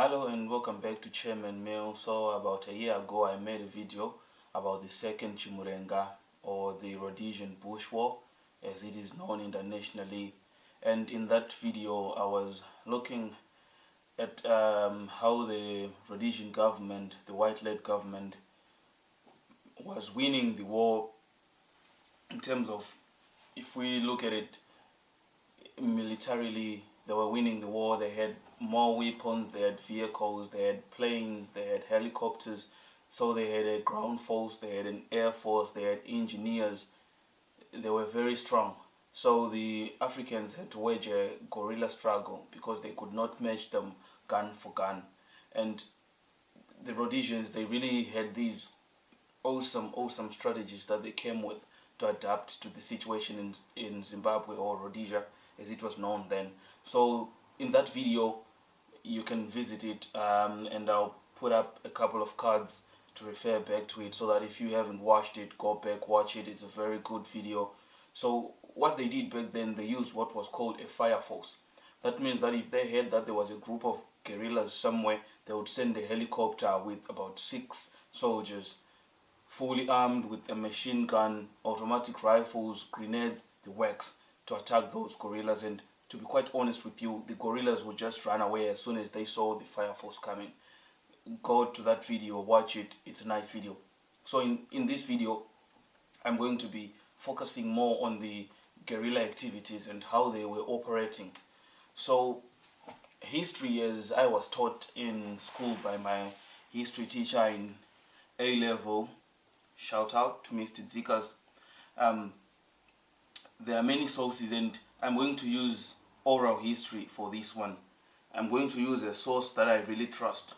Hello and welcome back to Chairman Mail. So about a year ago I made a video about the second Chimurenga, or the Rhodesian Bush War as it is known internationally, and in that video I was looking at how the Rhodesian government, the white-led government, was winning the war in terms of, if we look at it militarily, they were winning the war. They had more weapons, they had vehicles, they had planes, they had helicopters, so they had a ground force, they had an air force, they had engineers. They were very strong. So the Africans had to wage a guerrilla struggle because they could not match them gun for gun. And the Rhodesians, they really had these awesome strategies that they came with to adapt to the situation in Zimbabwe, or Rhodesia as it was known then. So in that video you can visit it, and I'll put up a couple of cards to refer back to it, so that if you haven't watched it, go back, watch it. It's a very good video. So what they did back then, they used what was called a fire force. That means that if they heard that there was a group of guerrillas somewhere, they would send a helicopter with about 6 soldiers, fully armed with a machine gun, automatic rifles, grenades, the works, to attack those guerrillas. And to be quite honest with you, the guerrillas would just run away as soon as they saw the fire force coming. Go to that video, watch it, it's a nice video. So in this video, I'm going to be focusing more on the guerrilla activities and how they were operating. So history, as I was taught in school by my history teacher in A level, shout out to Mr. Zikas, there are many sources, and I'm going to use oral history for this one. I'm going to use a source that I really trust,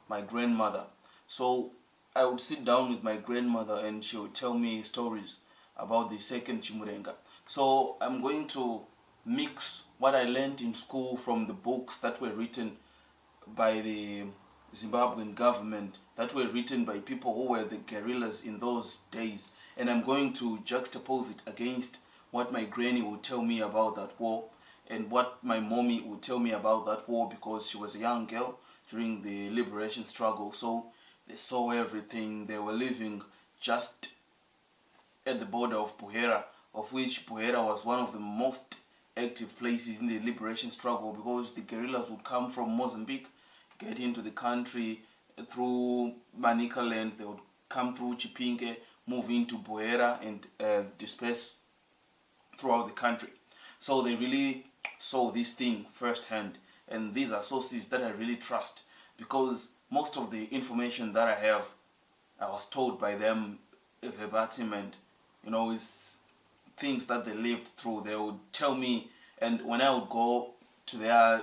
my grandmother. So I would sit down with my grandmother and she would tell me stories about the second Chimurenga. So I'm going to mix what I learned in school from the books that were written by the Zimbabwean government, that were written by people who were the guerrillas in those days, and I'm going to juxtapose it against what my granny would tell me about that war and what my mommy would tell me about that war, because she was a young girl during the liberation struggle. So they saw everything. They were living just at the border of Buhera, of which Buhera was one of the most active places in the liberation struggle, because the guerrillas would come from Mozambique, get into the country through Manica land. They would come through Chipinge, move into Buhera, and disperse throughout the country. So they really saw this thing firsthand, and these are sources that I really trust, because most of the information that I have, I was told by them verbatim, and it's things that they lived through. They would tell me, and when I would go to their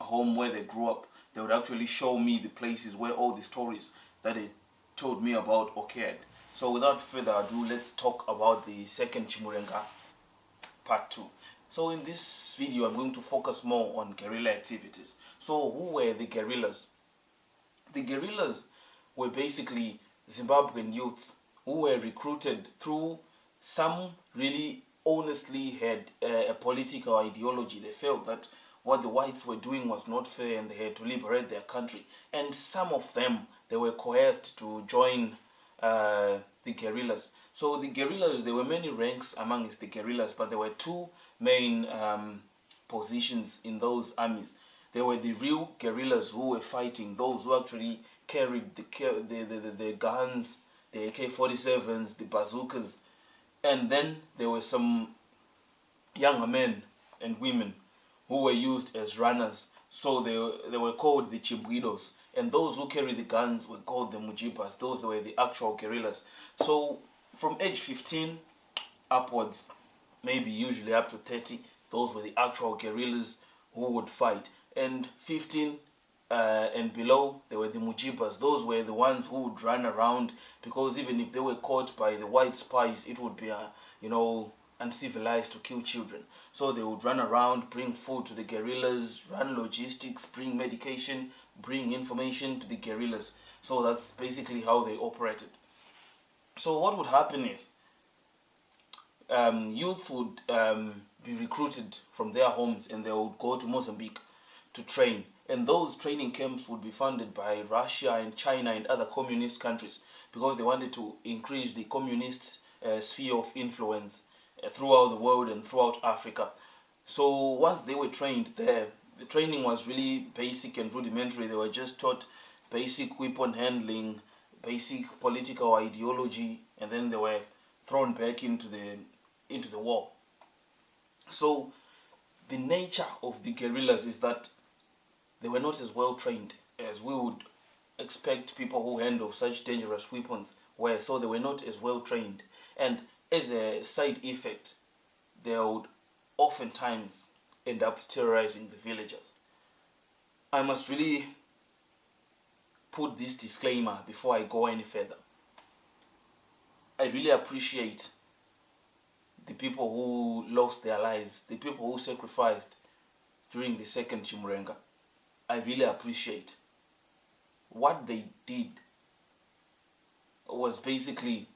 home where they grew up, they would actually show me the places where all the stories that they told me about occurred. So without further ado, let's talk about the second Chimurenga, part 2. So in this video, I'm going to focus more on guerrilla activities. So who were the guerrillas? The guerrillas were basically Zimbabwean youths who were recruited through, some really honestly had a political ideology. They felt that what the whites were doing was not fair and they had to liberate their country. And some of them, they were coerced to join the guerrillas. So the guerrillas, there were many ranks amongst the guerrillas, but there were 2 main positions in those armies. There were the real guerrillas who were fighting, those who actually carried the guns, the AK-47s, the bazookas. And then there were some younger men and women who were used as runners. So they were called the Chimbwidos. And those who carried the guns were called the Mujibas. Those were the actual guerrillas. So from age 15 upwards, maybe usually up to 30, those were the actual guerrillas who would fight. And 15 and below, they were the Mujibas. Those were the ones who would run around, because even if they were caught by the white spies, it would be uncivilized to kill children. So they would run around, bring food to the guerrillas, run logistics, bring medication, bring information to the guerrillas. So that's basically how they operated. So what would happen is, youths would be recruited from their homes, and they would go to Mozambique to train. And those training camps would be funded by Russia and China and other communist countries because they wanted to increase the communist sphere of influence throughout the world and throughout Africa. So once they were trained there, the training was really basic and rudimentary. They were just taught basic weapon handling, basic political ideology, and then they were thrown back into the war. So the nature of the guerrillas is that they were not as well trained as we would expect people who handle such dangerous weapons were. So they were not as well trained, and as a side effect, they would oftentimes end up terrorizing the villagers. I must really put this disclaimer before I go any further. I really appreciate the people who lost their lives, the people who sacrificed during the second Chimurenga. I really appreciate what they did was basically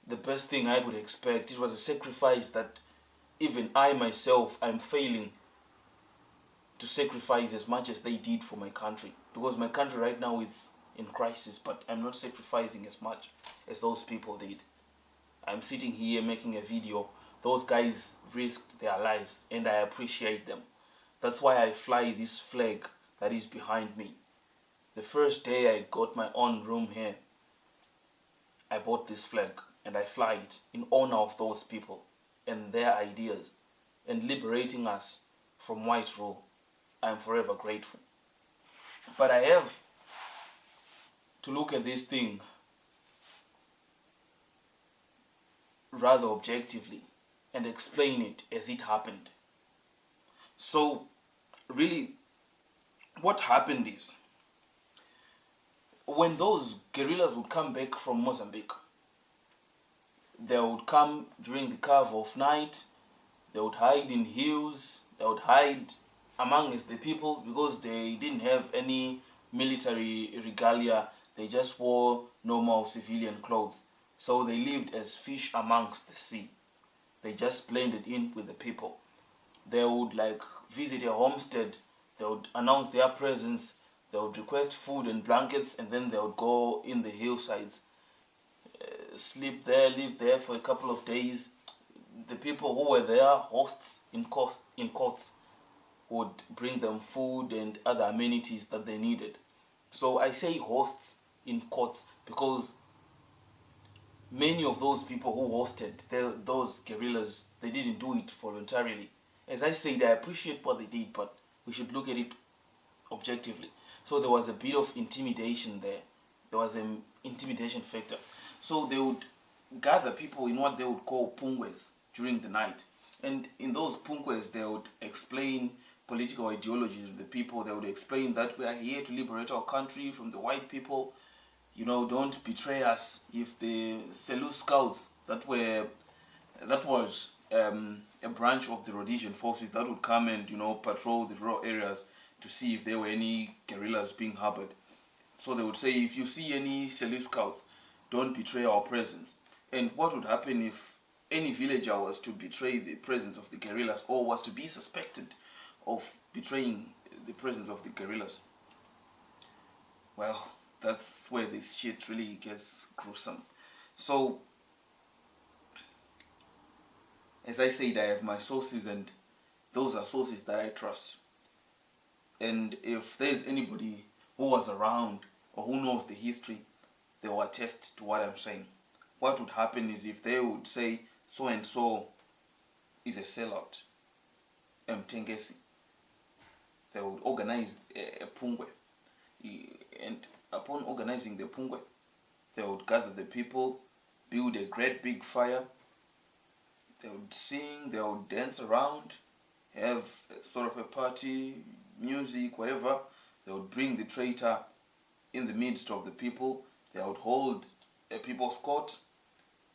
the best thing I could expect. It was a sacrifice that even I myself, I'm failing to sacrifice as much as they did for my country, because my country right now is in crisis, but I'm not sacrificing as much as those people did. I'm sitting here making a video. Those guys risked their lives and I appreciate them. That's why I fly this flag that is behind me. The first day I got my own room here, I bought this flag and I fly it in honor of those people and their ideas and liberating us from white rule. I'm forever grateful. But I have to look at this thing rather objectively and explain it as it happened. So really what happened is, when those guerrillas would come back from Mozambique, they would come during the cover of night, they would hide in hills, they would hide amongst the people because they didn't have any military regalia, they just wore normal civilian clothes. So they lived as fish amongst the sea. They just blended in with the people. They would visit a homestead, they would announce their presence, they would request food and blankets, and then they would go in the hillsides, sleep there, live there for a couple of days. The people who were there, hosts in courts, would bring them food and other amenities that they needed. So I say hosts in courts because many of those people who hosted those guerrillas, they didn't do it voluntarily. As I said, I appreciate what they did, but we should look at it objectively. So there was a bit of intimidation there. There was an intimidation factor. So they would gather people in what they would call pungwes during the night. And in those pungwes, they would explain political ideologies to the people. They would explain that we are here to liberate our country from the white people. Don't betray us. If the Selous scouts that was a branch of the Rhodesian forces that would come and patrol the rural areas to see if there were any guerrillas being harbored. So they would say, if you see any Selous scouts, don't betray our presence. And what would happen if any villager was to betray the presence of the guerrillas or was to be suspected of betraying the presence of the guerrillas? Well, that's where this shit really gets gruesome. So, as I said, I have my sources, and those are sources that I trust. And if there's anybody who was around or who knows the history, they will attest to what I'm saying. What would happen is, if they would say so and so is a sellout, Mtengesi, they would organize a pungwe, and upon organizing the pungwe, they would gather the people, build a great big fire, they would sing, they would dance around, have sort of a party, music, whatever. They would bring the traitor in the midst of the people, they would hold a people's court,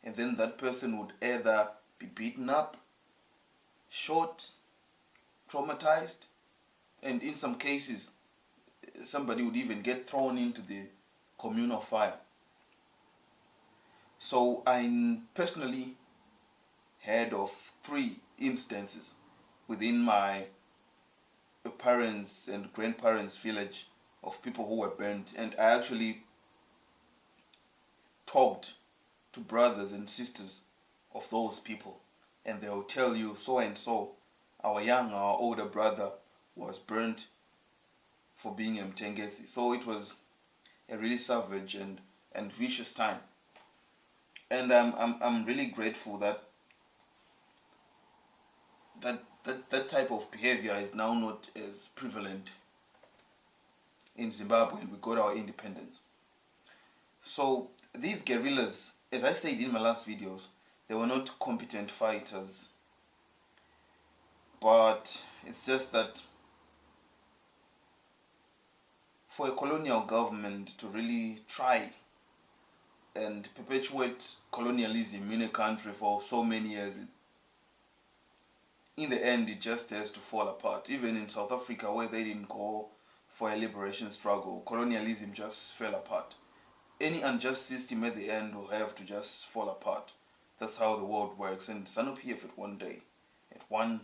and then that person would either be beaten up, shot, traumatized, and in some cases, somebody would even get thrown into the communal fire. So I personally heard of 3 instances within my parents' and grandparents' village of people who were burnt, and I actually talked to brothers and sisters of those people, and they will tell you so and so, our older brother was burnt for being a Mtengesi. So it was a really savage and vicious time. And I'm really grateful that that type of behavior is now not as prevalent in Zimbabwe, and we got our independence. So these guerrillas, as I said in my last videos, they were not competent fighters, but it's just that for a colonial government to really try and perpetuate colonialism in a country for so many years, in the end it just has to fall apart. Even in South Africa, where they didn't go for a liberation struggle, colonialism just fell apart. Any unjust system at the end will have to just fall apart. That's how the world works, and ZANU-PF at one day, at one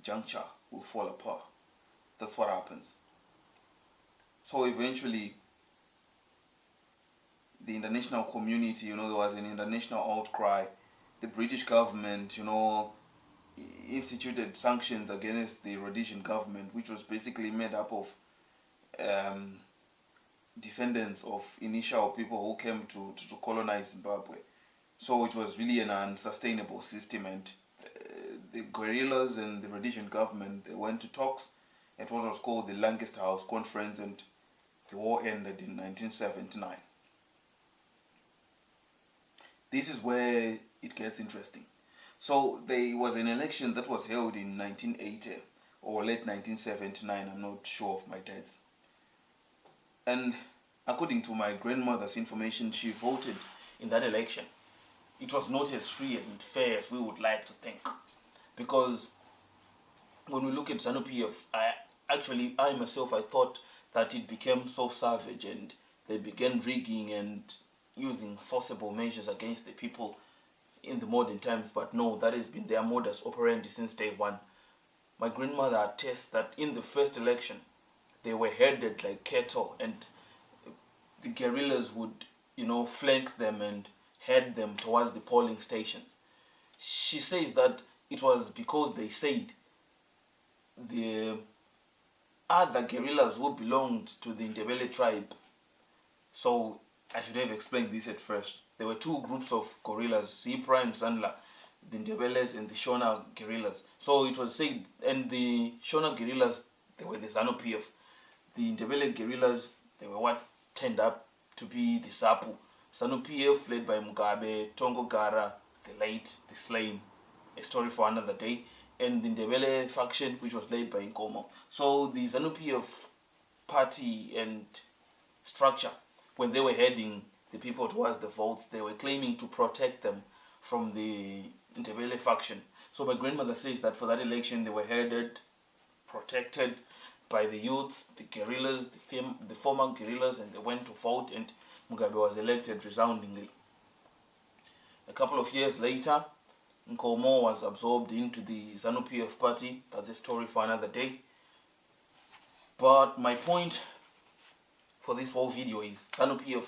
juncture, will fall apart. That's what happens. So eventually, the international community, there was an international outcry. The British government, instituted sanctions against the Rhodesian government, which was basically made up of descendants of initial people who came to colonize Zimbabwe. So it was really an unsustainable system, and the guerrillas and the Rhodesian government, they went to talks at what was called the Lancaster House Conference, and the war ended in 1979. This is where it gets interesting. So there was an election that was held in 1980 or late 1979, I'm not sure of my dates. And according to my grandmother's information, she voted in that election. It was not as free and fair as we would like to think. Because when we look at ZANU-PF, I myself thought that it became so savage, and they began rigging and using forcible measures against the people in the modern times. But no, that has been their modus operandi since day one. My grandmother attests that in the first election, they were herded like cattle, and the guerrillas would, flank them and head them towards the polling stations. She says that it was because they said the other guerrillas who belonged to the Ndebele tribe. So I should have explained this at first. There were two groups of guerrillas, Zipra and Zandla, the Ndebeles and the Shona guerrillas. So it was said, and the Shona guerrillas, they were the ZANU-PF. The Ndebele guerrillas, they were what turned up to be the ZAPU. ZANU-PF led by Mugabe, Tongo Gara, the late, the slain, a story for another day, and the Ndebele faction, which was led by Nkomo. So the ZANU-PF party and structure, when they were heading the people towards the votes, they were claiming to protect them from the Ndebele faction. So my grandmother says that for that election, they were headed, protected by the youths, the guerrillas, the former guerrillas, and they went to vote, and Mugabe was elected resoundingly. A couple of years later, Nkomo was absorbed into the ZANU-PF party. That's a story for another day. But my point for this whole video is ZANU-PF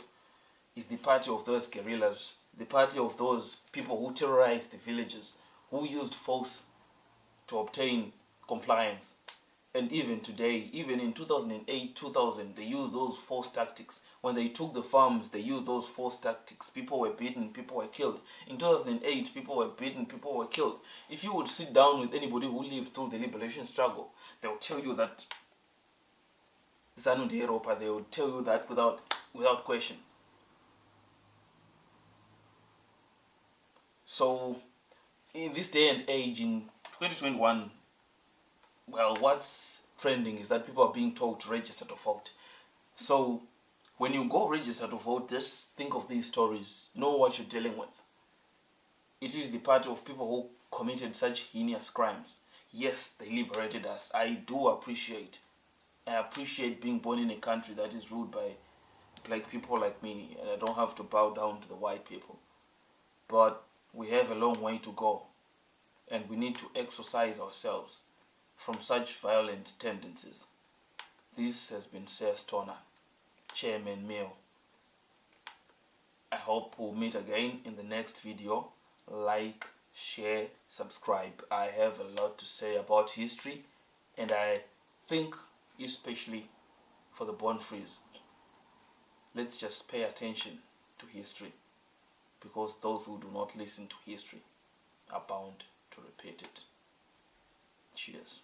is the party of those guerrillas, the party of those people who terrorized the villages, who used force to obtain compliance. And even today, even in 2008, 2000, they used those force tactics. When they took the farms, they used those force tactics. People were beaten, people were killed. In 2008, people were beaten, people were killed. If you would sit down with anybody who lived through the liberation struggle, they will tell you that ZANU de Europa, they will tell you that without question. So, in this day and age, in 2021, well, what's trending is that people are being told to register to vote. So, when you go register to vote, just think of these stories. Know what you're dealing with. It is the party of people who committed such heinous crimes. Yes, they liberated us. I appreciate being born in a country that is ruled by black people like me, and I don't have to bow down to the white people. But we have a long way to go, and we need to exercise ourselves. from such violent tendencies. This has been Sir Stoner, Chairman Mail. I hope we'll meet again in the next video. Like, share, subscribe. I have a lot to say about history, and I think especially for the Born Frees, let's just pay attention to history, because those who do not listen to history are bound to repeat it. Cheers.